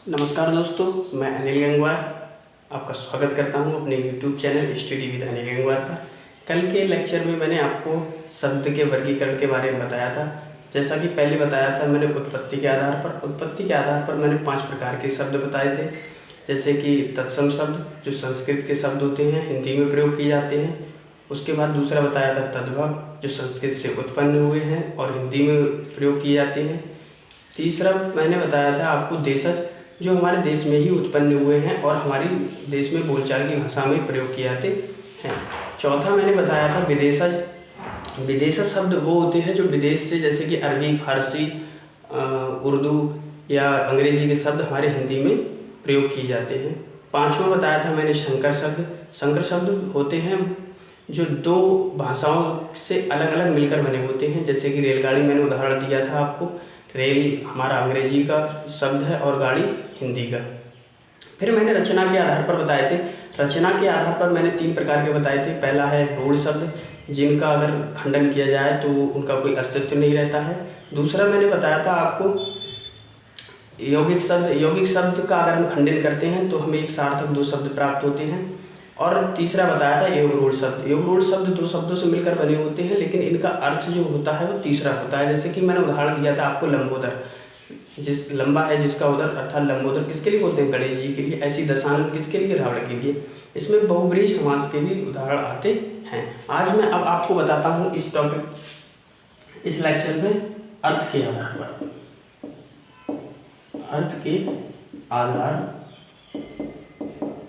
नमस्कार दोस्तों, मैं अनिल गंगवार आपका स्वागत करता हूं अपने YouTube channel study with Anil Gangwar पर। कल के लेक्चर में मैंने आपको शब्द के वर्गीकरण के बारे में बताया था। जैसा कि पहले बताया था मैंने उत्पत्ति के आधार पर मैंने 5 प्रकार के शब्द बताए थे। जैसे कि तत्सम शब्द जो संस्कृत के शब्द होते हैं, हिंदी में प्रयोग किए जाते हैं। उसके बाद दूसरा बताया था तद्भव जो संस्कृत से उत्पन्न हुए हैं और हिंदी में प्रयोग किए जाते हैं। तीसरा मैंने बताया था आपको देशज जो हमारे देश में ही उत्पन्न हुए हैं और हमारी देश में बोलचाल की भाषा में प्रयोग किए जाते हैं। चौथा मैंने बताया था विदेशज। विदेशज शब्द वो होते हैं जो विदेश से, जैसे कि अरबी, फारसी, उर्दू या अंग्रेजी के शब्द हमारे हिंदी में प्रयोग किए जाते हैं। पांचवा बताया था मैंने संकर शब्द। संकर शब्द होते हैं जो दो भाषाओं से अलग अलग मिलकर बने होते हैं। जैसे कि रेलगाड़ी मैंने उदाहरण दिया था आपको, रेल हमारा अंग्रेजी का शब्द है और गाड़ी हिंदी का। फिर मैंने रचना के आधार पर बताए थे। रचना के आधार पर मैंने 3 प्रकार के बताए थे। पहला है रूढ़ शब्द जिनका अगर खंडन किया जाए तो उनका कोई अस्तित्व नहीं रहता है। दूसरा मैंने बताया था आपको यौगिक शब्द। यौगिक शब्द का अगर हम खंडन करते हैं तो हमें एक सार्थक 2 शब्द प्राप्त होते हैं। और तीसरा बताया था योगरूढ़ शब्द। योगरूढ़ शब्द 2 शब्दों से मिलकर बने होते हैं लेकिन इनका अर्थ जो होता है वो तीसरा होता है। जैसे कि मैंने उदाहरण दिया था आपको लंबोदर, जिस लंबा है जिसका उदर, अर्थात लंबोदर किसके लिए बोलते हैं? गणेश जी के लिए। ऐसी दशानन किसके लिए? रावण के लिए। इसमें बहुब्रीहि समास के भी उदाहरण आते हैं। आज मैं अब आपको बताता हूँ इस टॉपिक, इस लेक्चर में अर्थ के आधार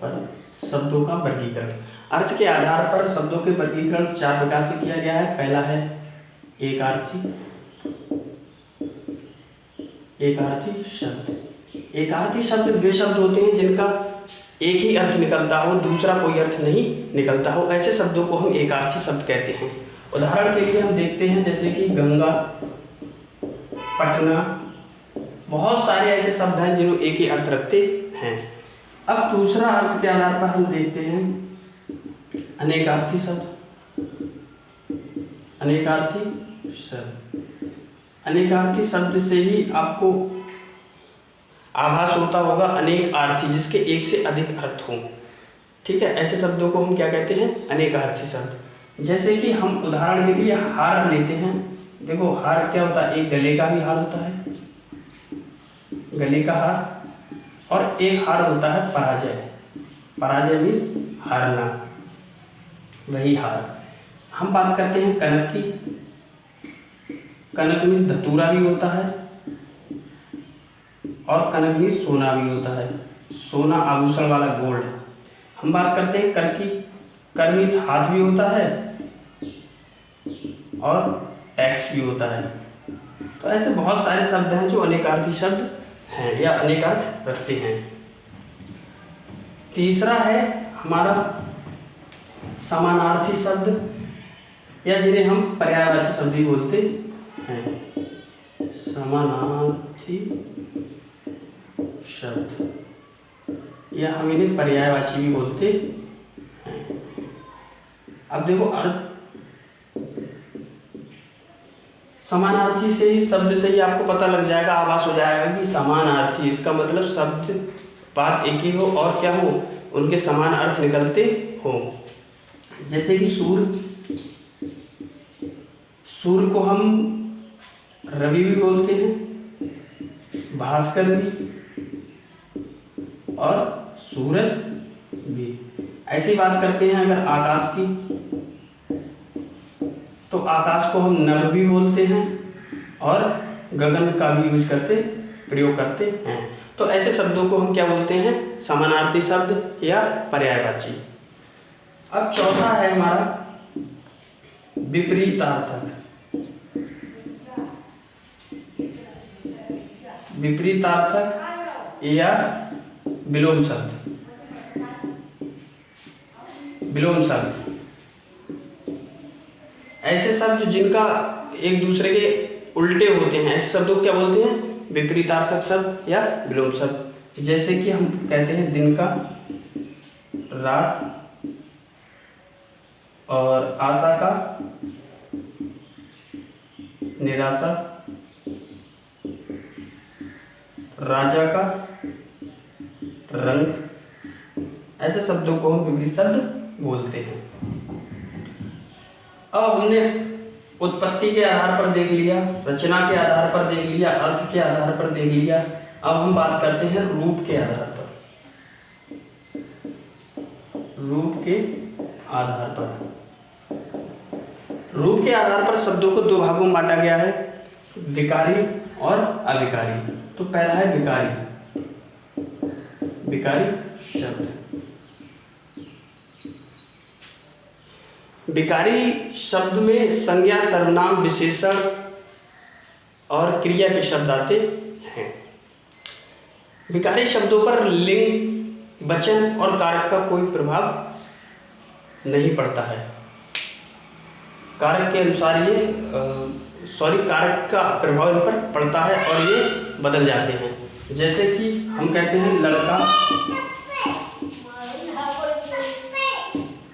पर शब्दों का वर्गीकरण। अर्थ के आधार पर शब्दों के वर्गीकरण 4 प्रकार से किया गया है। पहला है एकार्थी शब्द। एकार्थी शब्द वे शब्द होते हैं जिनका एक ही अर्थ निकलता हो, दूसरा कोई अर्थ नहीं निकलता हो। ऐसे शब्दों को हम एकार्थी शब्द कहते हैं। उदाहरण के लिए हम देखते हैं जैसे कि गंगा, पटना, बहुत सारे ऐसे शब्द हैं जिन्हों एक ही अर्थ रखते हैं। अब दूसरा अर्थ के आधार पर हम देखते हैं अनेकार्थी शब्द। अनेकार्थी शब्द से ही आपको आभास होता होगा अनेक आर्थी, जिसके एक से अधिक अर्थ हों। ठीक है, ऐसे शब्दों को हम क्या कहते हैं? अनेकार्थी शब्द। जैसे कि हम उदाहरण के लिए हार लेते हैं। देखो हार क्या होता है? एक गले का भी हार होता है, गले का हार, और एक हार होता है पराजय। पराजय मीन्स हारना, वही हार। हम बात करते हैं कनक की। कनक मीन्स धतूरा भी होता है और कनक मीन्स सोना भी होता है, सोना आभूषण वाला गोल्ड। हम बात करते हैं कर की। कर मीन्स हाथ भी होता है और टैक्स भी होता है। तो ऐसे बहुत सारे शब्द हैं जो अनेकार्थी शब्द हैं या अनेक अर्थ रखते हैं। तीसरा है हमारा समानार्थी शब्द या जिन्हें हम पर्यायवाची शब्द भी बोलते हैं। समानार्थी शब्द या हम इन्हें पर्यायवाची भी बोलते हैं। अब देखो अर्थ समानार्थी से ही, शब्द से ही आपको पता लग जाएगा, आभास हो जाएगा कि समानार्थी, इसका मतलब शब्द बात एक ही हो और क्या हो, उनके समान अर्थ निकलते हो। जैसे कि सूर्य को हम रवि भी बोलते हैं, भास्कर भी और सूरज भी। ऐसी बात करते हैं अगर आकाश की, तो आकाश को हम नभ भी बोलते हैं और गगन का भी प्रयोग करते हैं। तो ऐसे शब्दों को हम क्या बोलते हैं? समानार्थी शब्द या पर्यायवाची। अब चौथा है हमारा विपरीतार्थक। विपरीतार्थक या विलोम शब्द। विलोम शब्द ऐसे शब्द जिनका एक दूसरे के उल्टे होते हैं, ऐसे शब्दों को क्या बोलते हैं? विपरीतार्थक शब्द या विलोम शब्द। जैसे कि हम कहते हैं दिन का रात और आशा का निराशा, राजा का रंग, ऐसे शब्दों को हम विपरीत शब्द बोलते हैं। अब हमने उत्पत्ति के आधार पर देख लिया, रचना के आधार पर देख लिया, अर्थ के आधार पर देख लिया। अब हम बात करते हैं रूप के आधार पर। रूप के आधार पर, रूप के आधार पर शब्दों को दो भागों में बांटा गया है, विकारी और अविकारी। तो पहला है विकारी। विकारी शब्द, विकारी शब्द में संज्ञा, सर्वनाम, विशेषण और क्रिया के शब्द आते हैं। विकारी शब्दों पर लिंग, वचन और कारक का कोई प्रभाव नहीं पड़ता है। कारक के अनुसार ये कारक का प्रभाव इन पर पड़ता है और ये बदल जाते हैं। जैसे कि हम कहते हैं लड़का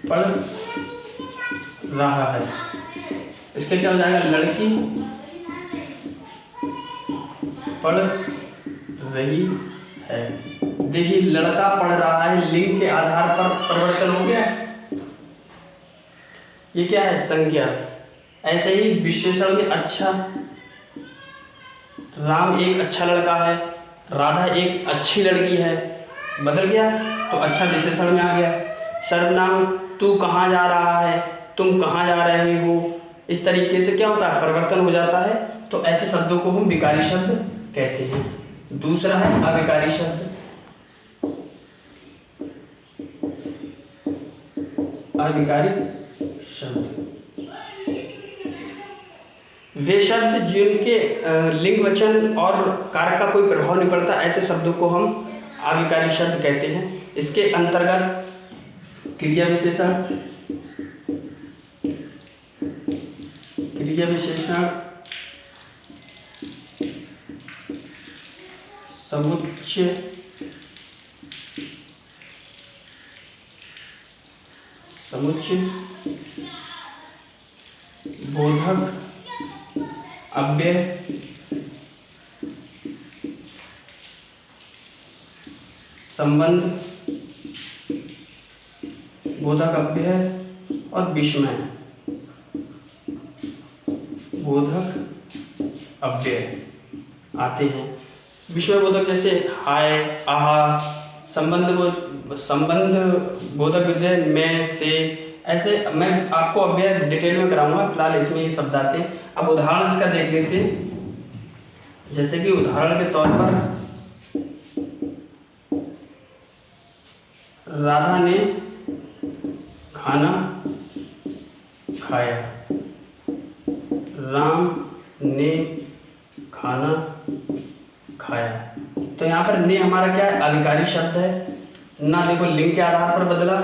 पढ़ रहा है, इसके क्या हो जाएगा, लड़की पढ़ रही है। देखिए लड़का पढ़ रहा है, लिंग के आधार पर परिवर्तन हो गया, ये क्या है, संज्ञा। ऐसे ही विशेषण में अच्छा, राम एक अच्छा लड़का है, राधा एक अच्छी लड़की है, बदल गया तो अच्छा विशेषण में आ गया। सर्वनाम, तू कहाँ जा रहा है, तुम कहाँ जा रहे हो, इस तरीके से क्या होता है, परिवर्तन हो जाता है। तो ऐसे शब्दों को हम विकारी शब्द कहते हैं। दूसरा है अविकारी शब्द। अविकारी शब्द वे शब्द जिनके लिंग, वचन और कारक का कोई प्रभाव नहीं पड़ता, ऐसे शब्दों को हम अविकारी शब्द कहते हैं। इसके अंतर्गत क्रिया विशेषण, समुच्चय, बोधक, अव्यय, संबंध, बोधक, अव्यय और विस्मय। बोधक अव्यय आते हैं। विस्मय बोधक जैसे हाय, आहा, संबंध बोधक विधेय, में, से, ऐसे मैं आपको अव्यय डिटेल में कराऊंगा, फिलहाल इसमें ये शब्द आते हैं। अब उदाहरण इसका देख लेते हैं। जैसे कि उदाहरण के तौर पर राधा ने खाना खाया, राम ने खाना खाया। तो यहाँ पर ने हमारा क्या है, अविकारी शब्द है ना। देखो लिंग के आधार पर बदला,